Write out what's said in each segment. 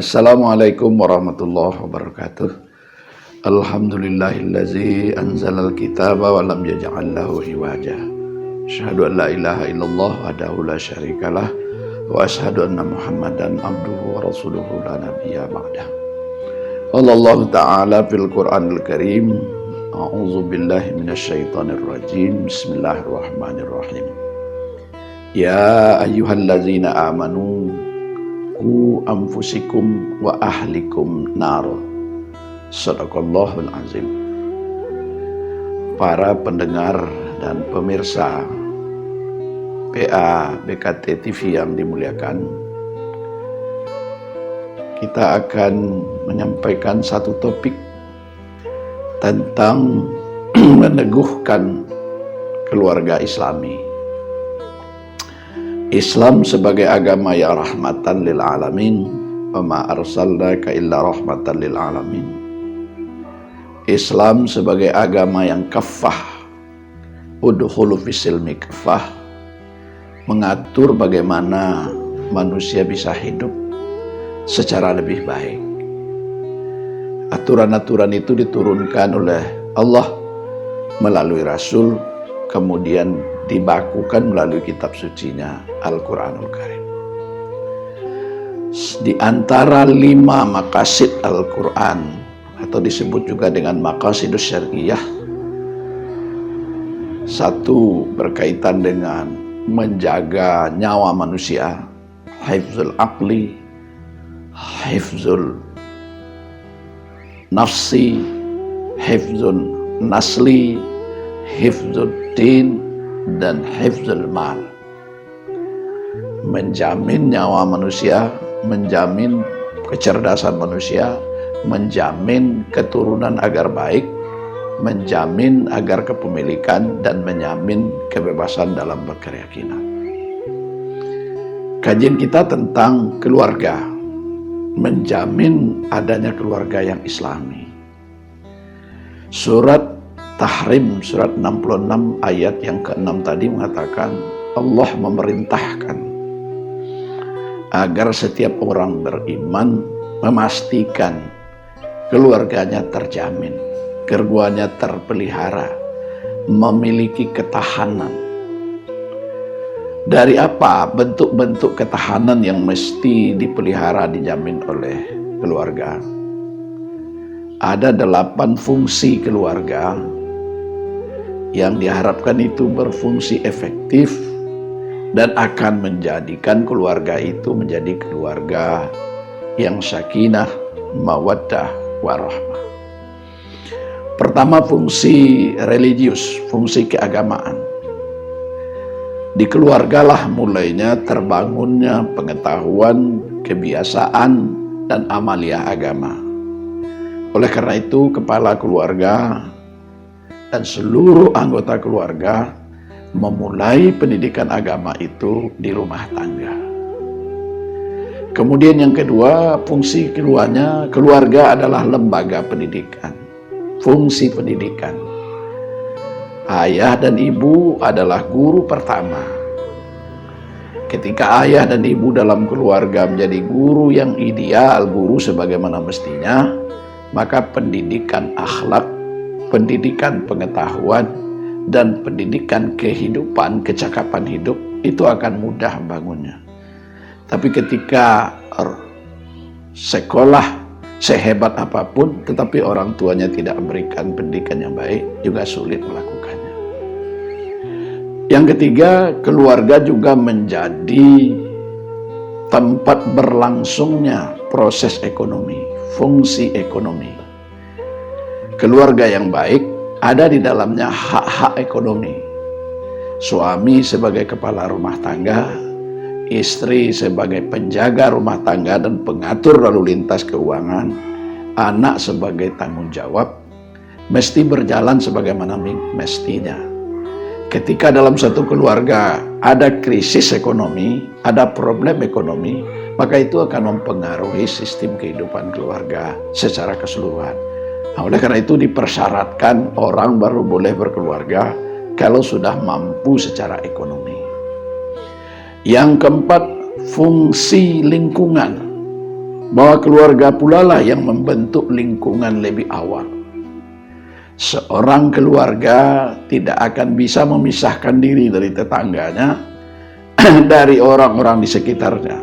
Assalamualaikum warahmatullahi wabarakatuh. Alhamdulillahillazi anzalal kitaba wa lam yaj'al lahu iwaja. Asyhadu an la ilaha illallah wahdahu la syarikalah wa asyhadu anna Muhammadan abduhu wa rasuluhu la nabiyya ba'dah. Allah Ta'ala fil Qur'anil Karim. A'udzu billahi minasyaitonir rajim. Bismillahirrahmanirrahim. Ya ayyuhallazina amanu qu anfusikum wa ahlikum nar. Shadaqallahul azim. Para pendengar dan pemirsa PA BKT TV yang dimuliakan, kita akan menyampaikan satu topik tentang meneguhkan keluarga Islami. Islam sebagai agama yang rahmatan lil alamin, wa ma arsalnaka illa rahmatan lil alamin. Islam sebagai agama yang kafah, udkhulu fisilmi kafah, mengatur bagaimana manusia bisa hidup secara lebih baik. Aturan-aturan itu diturunkan oleh Allah melalui Rasul, kemudian dibakukan melalui kitab sucinya Al-Quranul Karim. Di antara 5 maqasid Al-Quran, atau disebut juga dengan maqasidus syar'iyah, satu berkaitan dengan menjaga nyawa manusia, hifzul aqli, hifzul nafsi, hifzul nasli, hifzul din, dan hifzul mal. Menjamin nyawa manusia, menjamin kecerdasan manusia, menjamin keturunan agar baik, menjamin agar kepemilikan, dan menjamin kebebasan dalam berkeyakinan. Kajian kita tentang keluarga, menjamin adanya keluarga yang islami. Surat Tahrim, surat 66 ayat yang ke-6 tadi mengatakan Allah memerintahkan agar setiap orang beriman memastikan keluarganya terjamin, keluarganya terpelihara, memiliki ketahanan. Dari apa bentuk-bentuk ketahanan yang mesti dipelihara, dijamin oleh keluarga? Ada 8 fungsi keluarga yang diharapkan itu berfungsi efektif dan akan menjadikan keluarga itu menjadi keluarga yang sakinah, mawaddah, warahmah. Pertama, fungsi religius, fungsi keagamaan. Di keluargalah mulainya terbangunnya pengetahuan, kebiasaan, dan amaliyah agama. Oleh karena itu, kepala keluarga dan seluruh anggota keluarga memulai pendidikan agama itu di rumah tangga. Kemudian yang kedua, fungsi keluarga adalah lembaga pendidikan, fungsi pendidikan. Ayah dan ibu adalah guru pertama. Ketika ayah dan ibu dalam keluarga menjadi guru yang ideal, guru sebagaimana mestinya, maka pendidikan akhlak, pendidikan pengetahuan, dan pendidikan kehidupan, kecakapan hidup itu akan mudah bangunnya. Tapi ketika sekolah sehebat apapun, tetapi orang tuanya tidak memberikan pendidikan yang baik, juga sulit melakukannya. Yang ketiga, keluarga juga menjadi tempat berlangsungnya proses ekonomi, fungsi ekonomi. Keluarga yang baik ada di dalamnya hak-hak ekonomi. Suami sebagai kepala rumah tangga, istri sebagai penjaga rumah tangga dan pengatur lalu lintas keuangan, anak sebagai tanggung jawab, mesti berjalan sebagaimana mestinya. Ketika dalam satu keluarga ada krisis ekonomi, ada problem ekonomi, maka itu akan mempengaruhi sistem kehidupan keluarga secara keseluruhan. Nah, oleh karena itu dipersyaratkan orang baru boleh berkeluarga kalau sudah mampu secara ekonomi. Yang keempat, fungsi lingkungan. bahwa keluarga pula lah yang membentuk lingkungan lebih awal. Seorang keluarga tidak akan bisa memisahkan diri dari tetangganya, dari orang-orang di sekitarnya.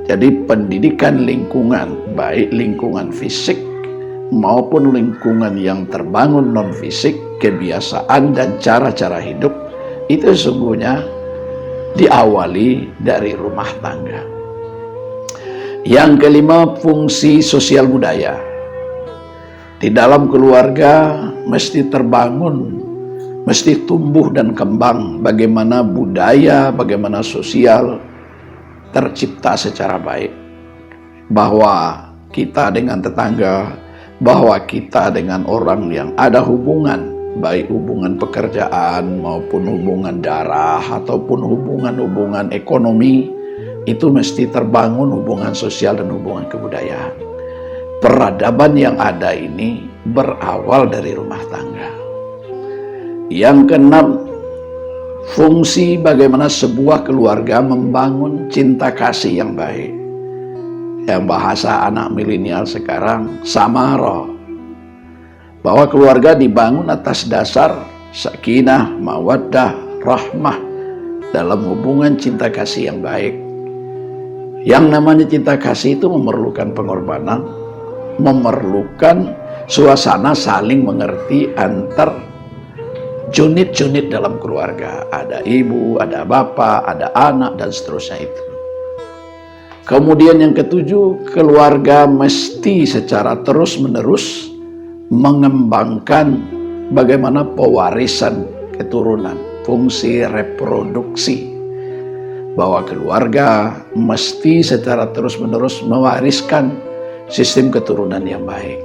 Jadi pendidikan lingkungan, baik lingkungan fisik maupun lingkungan yang terbangun non-fisik, kebiasaan dan cara-cara hidup, itu sesungguhnya diawali dari rumah tangga. Yang kelima, fungsi sosial budaya. Di dalam keluarga mesti terbangun, mesti tumbuh dan kembang bagaimana budaya, bagaimana sosial tercipta secara baik. Bahwa kita dengan tetangga, bahwa kita dengan orang yang ada hubungan, baik hubungan pekerjaan maupun hubungan darah ataupun hubungan-hubungan ekonomi, itu mesti terbangun hubungan sosial dan hubungan kebudayaan. Peradaban yang ada ini berawal dari rumah tangga. Yang keenam, fungsi bagaimana sebuah keluarga membangun cinta kasih yang baik. Yang bahasa anak milenial sekarang, samara. Bahwa keluarga dibangun atas dasar sakinah, mawaddah, rahmah dalam hubungan cinta kasih yang baik. Yang namanya cinta kasih itu memerlukan pengorbanan, memerlukan suasana saling mengerti antar unit-unit dalam keluarga. Ada ibu, ada bapak, ada anak, dan seterusnya itu. Kemudian yang ketujuh, keluarga mesti secara terus-menerus mengembangkan bagaimana pewarisan keturunan, fungsi reproduksi. Bahwa keluarga mesti secara terus-menerus mewariskan sistem keturunan yang baik.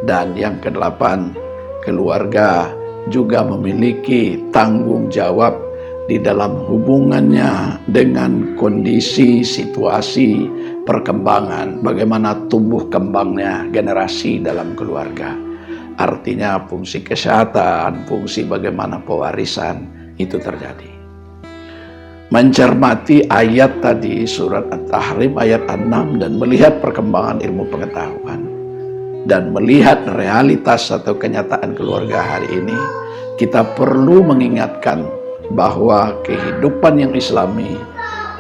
Dan yang kedelapan, keluarga juga memiliki tanggung jawab di dalam hubungannya dengan kondisi, situasi, perkembangan, bagaimana tumbuh kembangnya generasi dalam keluarga. Artinya fungsi kesehatan, fungsi bagaimana pewarisan itu terjadi. Mencermati ayat tadi, surat At-Tahrim ayat 6, dan melihat perkembangan ilmu pengetahuan dan melihat realitas atau kenyataan keluarga hari ini, kita perlu mengingatkan bahwa kehidupan yang islami,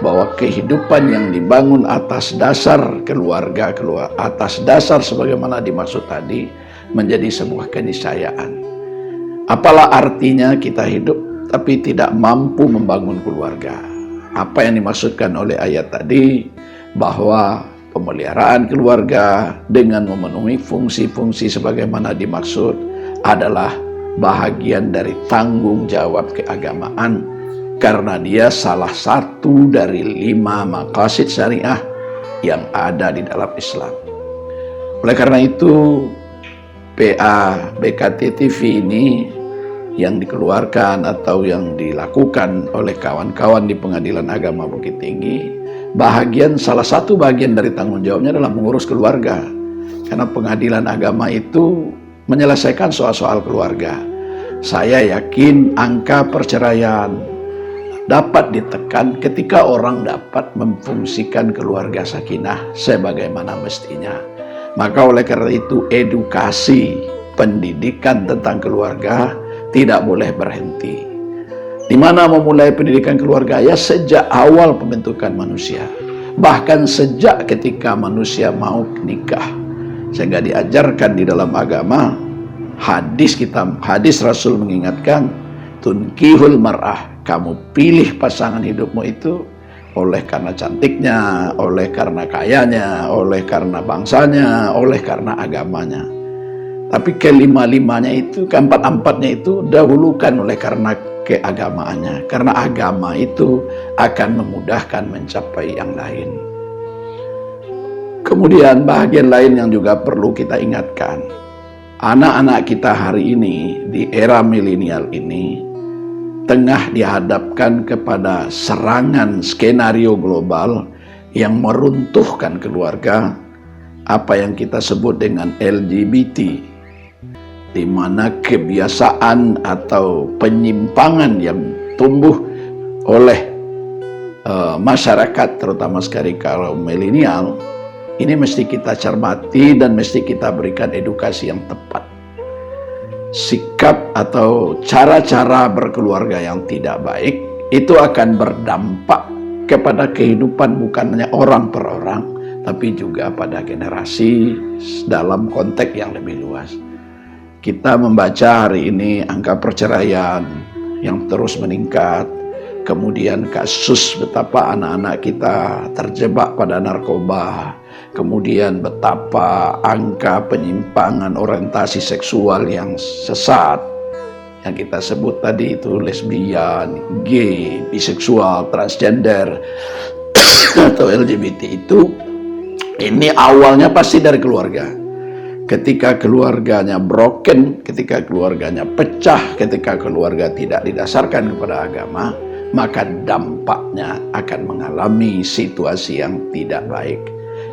bahwa kehidupan yang dibangun atas dasar keluarga, atas dasar sebagaimana dimaksud tadi, menjadi sebuah keniscayaan. Apalah artinya kita hidup tapi tidak mampu membangun keluarga? Apa yang dimaksudkan oleh ayat tadi, bahwa pemeliharaan keluarga dengan memenuhi fungsi-fungsi sebagaimana dimaksud adalah bahagian dari tanggung jawab keagamaan, karena dia salah satu dari 5 maqasid syariah yang ada di dalam Islam. Oleh karena itu, PA BKT TV ini yang dikeluarkan atau yang dilakukan oleh kawan-kawan di Pengadilan Agama Bukit Tinggi, salah satu bagian dari tanggung jawabnya adalah mengurus keluarga. Karena pengadilan agama itu menyelesaikan soal-soal keluarga. Saya yakin angka perceraian dapat ditekan ketika orang dapat memfungsikan keluarga sakinah sebagaimana mestinya. Maka oleh karena itu, edukasi pendidikan tentang keluarga tidak boleh berhenti. Di mana memulai pendidikan keluarga? Ya sejak awal pembentukan manusia. Bahkan sejak ketika manusia mau nikah. Sehingga diajarkan di dalam agama, hadis Rasul mengingatkan, tunkihul mar'ah, kamu pilih pasangan hidupmu itu oleh karena cantiknya, oleh karena kayanya, oleh karena bangsanya, oleh karena agamanya. Tapi kelima-limanya itu, keempat-empatnya itu dahulukan oleh karena keagamaannya. Karena agama itu akan memudahkan mencapai yang lain. Kemudian bahagian lain yang juga perlu kita ingatkan. Anak-anak kita hari ini, di era milenial ini, tengah dihadapkan kepada serangan skenario global yang meruntuhkan keluarga, apa yang kita sebut dengan LGBT, di mana kebiasaan atau penyimpangan yang tumbuh oleh masyarakat, terutama sekali kaum milenial, Ini mesti kita cermati dan mesti kita berikan edukasi yang tepat. Sikap atau cara-cara berkeluarga yang tidak baik itu akan berdampak kepada kehidupan bukan hanya orang per orang, tapi juga pada generasi dalam konteks yang lebih luas. Kita membaca hari ini angka perceraian yang terus meningkat, kemudian kasus betapa anak-anak kita terjebak pada narkoba, kemudian betapa angka penyimpangan orientasi seksual yang sesat, yang kita sebut tadi itu lesbian, gay, biseksual, transgender, atau LGBT itu, ini awalnya pasti dari keluarga. Ketika keluarganya broken, ketika keluarganya pecah, ketika keluarga tidak didasarkan kepada agama, maka dampaknya akan mengalami situasi yang tidak baik.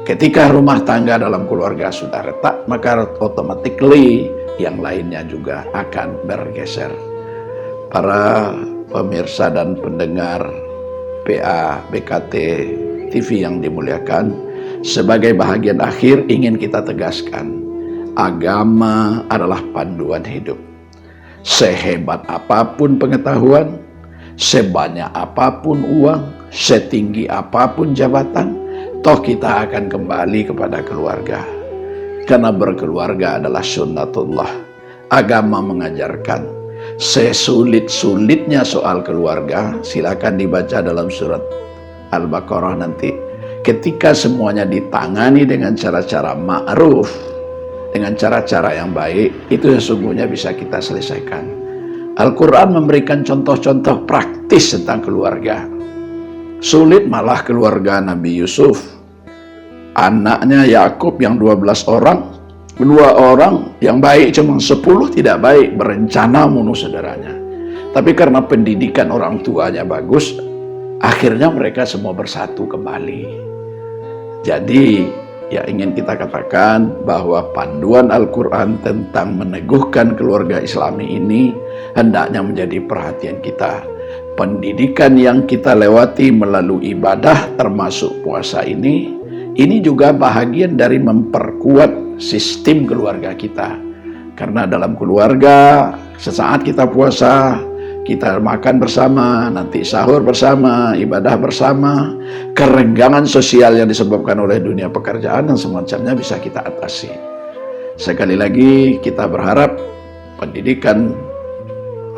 Ketika rumah tangga dalam keluarga sudah retak, maka automatically yang lainnya juga akan bergeser. Para pemirsa dan pendengar PA BKT TV yang dimuliakan, sebagai bahagian akhir ingin kita tegaskan, agama adalah panduan hidup. Sehebat apapun pengetahuan, sebanyak apapun uang, setinggi apapun jabatan, toh kita akan kembali kepada keluarga. Karena berkeluarga adalah sunnatullah. Agama mengajarkan, sesulit-sulitnya soal keluarga, silakan dibaca dalam surat Al-Baqarah nanti. Ketika semuanya ditangani dengan cara-cara ma'ruf, dengan cara-cara yang baik, itu sesungguhnya bisa kita selesaikan. Al-Quran memberikan contoh-contoh praktis tentang keluarga. Sulit malah keluarga Nabi Yusuf. Anaknya Yakub yang 12 orang, 2 orang yang baik, cuma 10 tidak baik, berencana bunuh saudaranya. Tapi karena pendidikan orang tuanya bagus, akhirnya mereka semua bersatu kembali. Jadi, ya ingin kita katakan bahwa panduan Al-Quran tentang meneguhkan keluarga Islami ini hendaknya menjadi perhatian kita. Pendidikan yang kita lewati melalui ibadah termasuk puasa ini juga bahagian dari memperkuat sistem keluarga kita. Karena dalam keluarga, sesaat kita puasa, kita makan bersama, nanti sahur bersama, ibadah bersama, kerenggangan sosial yang disebabkan oleh dunia pekerjaan dan semacamnya bisa kita atasi. Sekali lagi kita berharap pendidikan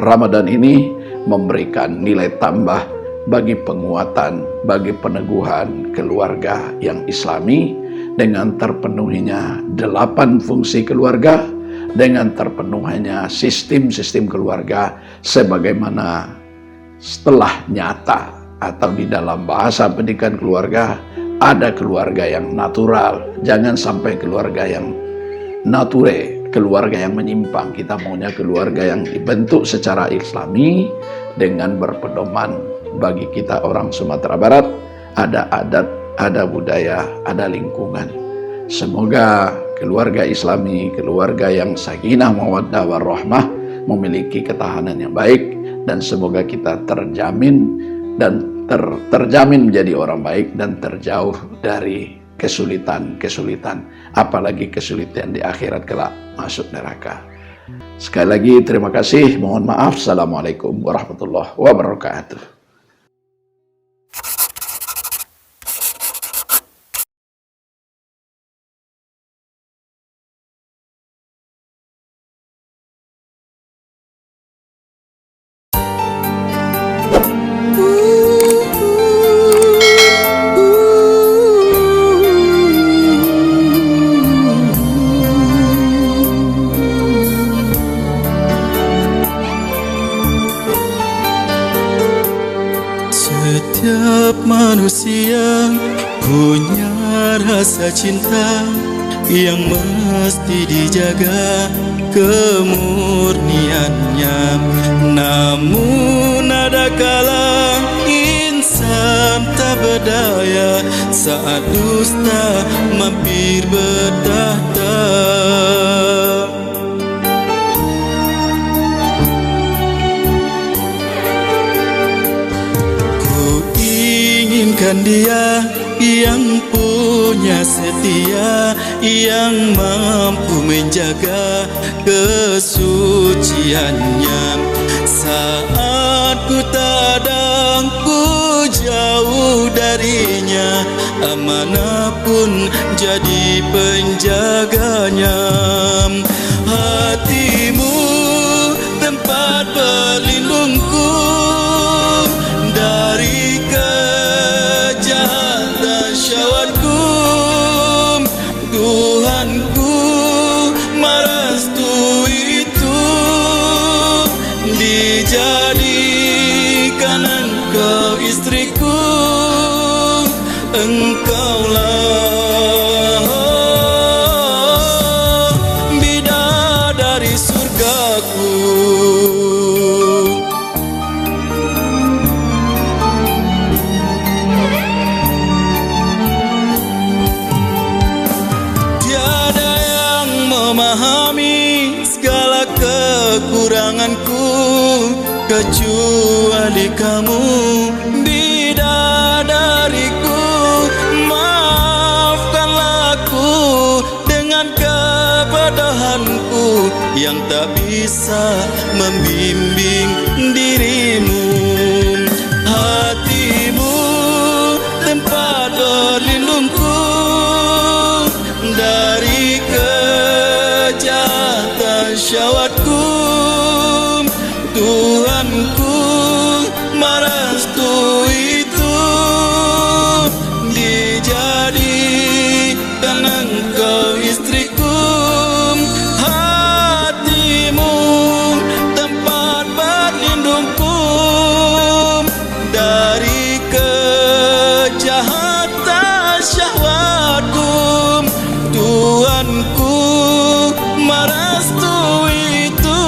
Ramadan ini memberikan nilai tambah bagi penguatan, bagi peneguhan keluarga yang Islami dengan terpenuhinya 8 fungsi keluarga, dengan terpenuhinya sistem-sistem keluarga sebagaimana setelah nyata atau di dalam bahasa pendidikan keluarga ada keluarga yang natural, jangan sampai keluarga yang nature, keluarga yang menyimpang. Kita maunya keluarga yang dibentuk secara Islami dengan berpedoman bagi kita orang Sumatera Barat, ada adat, ada budaya, ada lingkungan. Semoga keluarga Islami, keluarga yang sakinah, mawaddah, warahmah, memiliki ketahanan yang baik, dan semoga kita terjamin dan terjamin menjadi orang baik dan terjauh dari kesulitan-kesulitan, apalagi kesulitan di akhirat kelak masuk neraka. Sekali lagi terima kasih, mohon maaf. Assalamualaikum warahmatullahi wabarakatuh. Setiap manusia punya rasa cinta yang mesti dijaga kemurniannya. Namun ada kala insan tak berdaya saat dusta mampir bertahta. Inginkan dia yang punya setia menjaga kesuciannya. Saat ku tadang, ku jauh darinya, amanah pun jadi penjaganya. Hatimu tempat berlindungku dari kejahatan syahwatku. Tuhanku, merestui itu, dijadikan engkau istriku. Engkaulah bidadari surgaku. Tiada yang memahami segala kekuranganku kecuali kamu, bidadariku. Maafkanlah aku dengan kebodohanku yang tak bisa membimbing dirimu. Hatimu tempat berlindungku dari kejahatan syahwatku. Tuhanku, merestui itu, dijadikan engkau istriku. Hatimu tempat berlindungku dari kejahatan syahwatku. Tuhanku, merestui itu,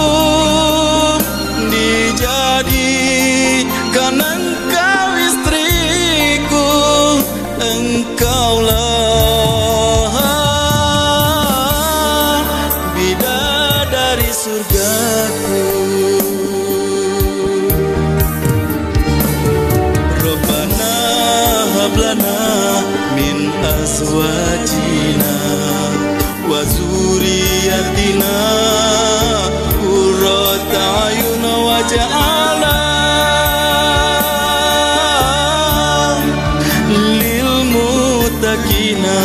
dijadikan engkau istriku. Engkaulah bidadari surgaku. Rabbana hablana min azwajina wa zurriyatina qurrata a'yun waj'alna lil muttaqina